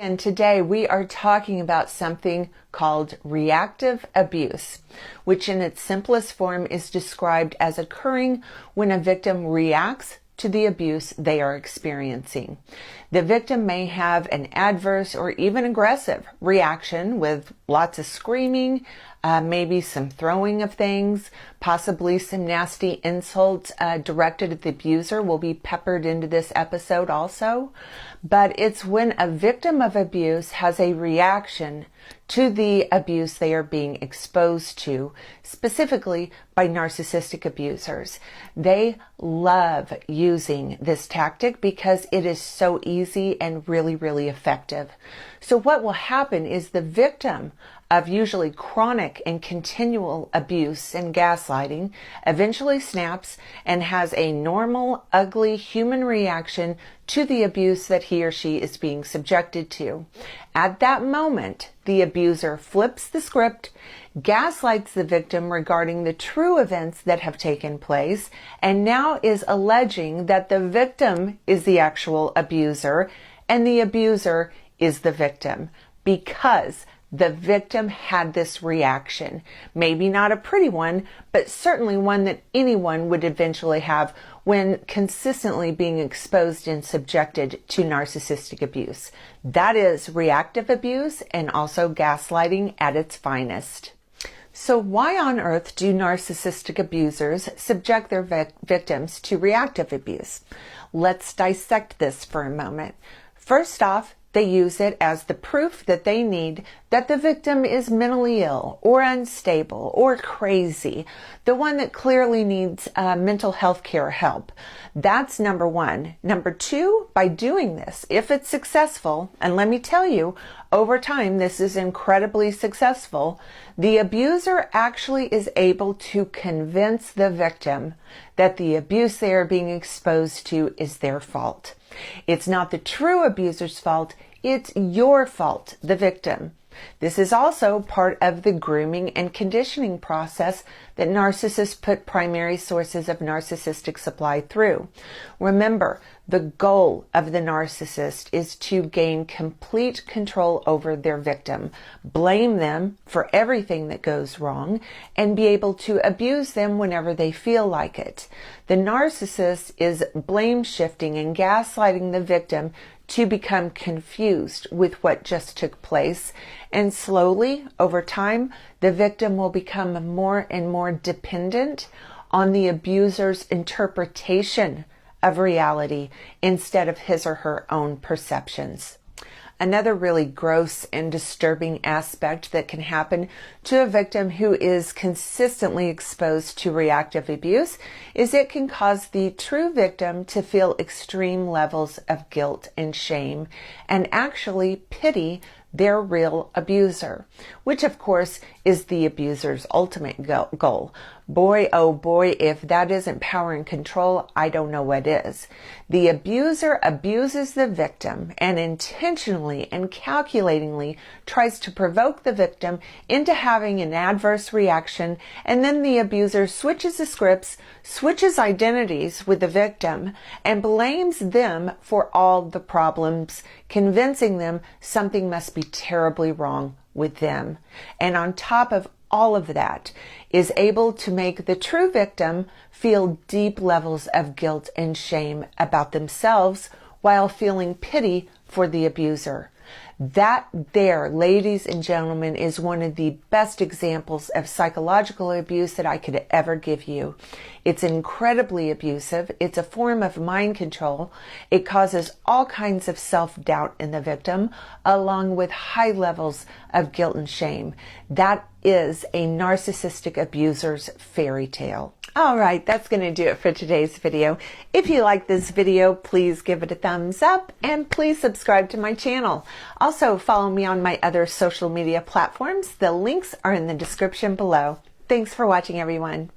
And today we are talking about something called reactive abuse, which in its simplest form is described as occurring when a victim reacts to the abuse they are experiencing. The victim may have an adverse or even aggressive reaction with lots of screaming, maybe some throwing of things, possibly some nasty insults directed at the abuser will be peppered into this episode also. But it's when a victim of abuse has a reaction to the abuse they are being exposed to, specifically by narcissistic abusers. They love using this tactic because it is so easy and really, really effective. So what will happen is the victim of usually chronic and continual abuse and gaslighting eventually snaps and has a normal, ugly human reaction to the abuse that he or she is being subjected to. At that moment, the abuser flips the script, gaslights the victim regarding the true events that have taken place, and now is alleging that the victim is the actual abuser and the abuser is the victim because the victim had this reaction. Maybe not a pretty one, but certainly one that anyone would eventually have when consistently being exposed and subjected to narcissistic abuse. That is reactive abuse and also gaslighting at its finest. So why on earth do narcissistic abusers subject their victims to reactive abuse? Let's dissect this for a moment. First off, they use it as the proof that they need that the victim is mentally ill or unstable or crazy, the one that clearly needs mental health care help. That's number one. Number two, by doing this, if it's successful, and let me tell you, over time this is incredibly successful, the abuser actually is able to convince the victim that the abuse they are being exposed to is their fault. It's not the true abuser's fault, it's your fault, the victim. This is also part of the grooming and conditioning process that narcissists put primary sources of narcissistic supply through. Remember, the goal of the narcissist is to gain complete control over their victim, blame them for everything that goes wrong, and be able to abuse them whenever they feel like it. The narcissist is blame shifting and gaslighting the victim to become confused with what just took place. And slowly, over time, the victim will become more and more dependent on the abuser's interpretation of reality instead of his or her own perceptions. Another really gross and disturbing aspect that can happen to a victim who is consistently exposed to reactive abuse is it can cause the true victim to feel extreme levels of guilt and shame and actually pity their real abuser, which of course is the abuser's ultimate goal. Boy, oh boy, if that isn't power and control, I don't know what is. The abuser abuses the victim and intentionally and calculatingly tries to provoke the victim into having an adverse reaction, and then the abuser switches the scripts, switches identities with the victim, and blames them for all the problems, convincing them something must be terribly wrong with them. And on top of all of that, is able to make the true victim feel deep levels of guilt and shame about themselves while feeling pity for the abuser. That there, ladies and gentlemen, is one of the best examples of psychological abuse that I could ever give you. It's incredibly abusive. It's a form of mind control. It causes all kinds of self-doubt in the victim, along with high levels of guilt and shame. That is a narcissistic abuser's fairy tale. All right, that's going to do it for today's video. If you like this video, please give it a thumbs up and please subscribe to my channel. Also, follow me on my other social media platforms. The links are in the description below. Thanks for watching, everyone.